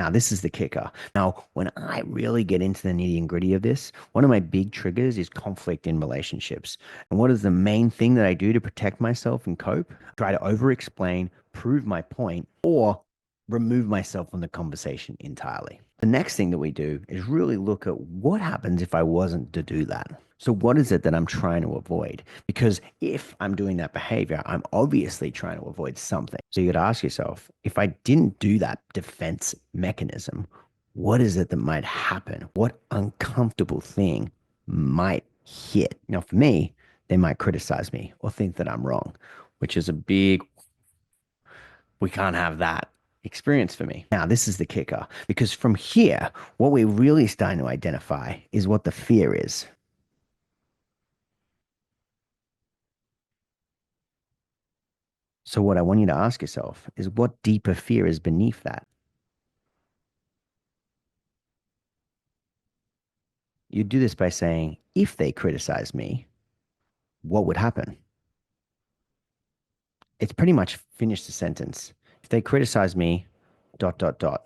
Now, this is the kicker. Now, when I really get into the nitty and gritty of this, one of my big triggers is conflict in relationships. And what is the main thing that I do to protect myself and cope? Try to over explain, prove my point, or remove myself from the conversation entirely. The next thing that we do is really look at what happens if I wasn't to do that. So, what is it that I'm trying to avoid? Because if I'm doing that behavior, I'm obviously trying to avoid something. So, you got to ask yourself, if I didn't do that defense mechanism, what is it that might happen? What uncomfortable thing might hit? Now, for me, they might criticize me or think that I'm wrong, which is a big, we can't have that experience for me. Now, this is the kicker because from here, what we're really starting to identify is what the fear is. So, what I want you to ask yourself is what deeper fear is beneath that? You do this by saying, if they criticize me, what would happen? It's pretty much finish the sentence. If they criticize me, dot, dot, dot,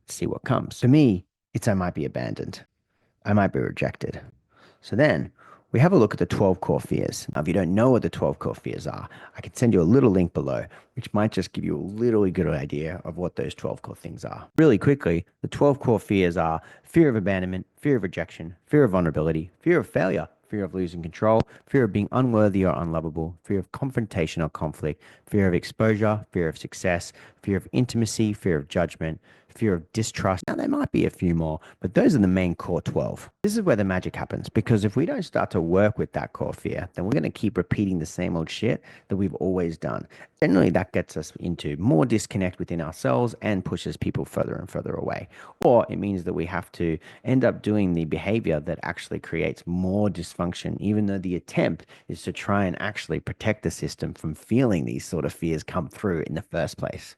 see what comes. For me, it's I might be abandoned. I might be rejected. So then we have a look at the 12 core fears. Now, if you don't know what the 12 core fears are, I can send you a little link below, which might just give you a little good idea of what those 12 core things are. Really quickly, the 12 core fears are fear of abandonment, fear of rejection, fear of vulnerability, fear of failure, fear of losing control, fear of being unworthy or unlovable, fear of confrontation or conflict, fear of exposure, fear of success, fear of intimacy, fear of judgment, fear of distrust. Now, there might be a few more, but those are the main core 12. This is where the magic happens because if we don't start to work with that core fear, then we're going to keep repeating the same old shit that we've always done. Generally, that gets us into more disconnect within ourselves and pushes people further and further away. Or it means that we have to end up doing the behavior that actually creates more dysfunction, even though the attempt is to try and actually protect the system from feeling these sort of fears come through in the first place.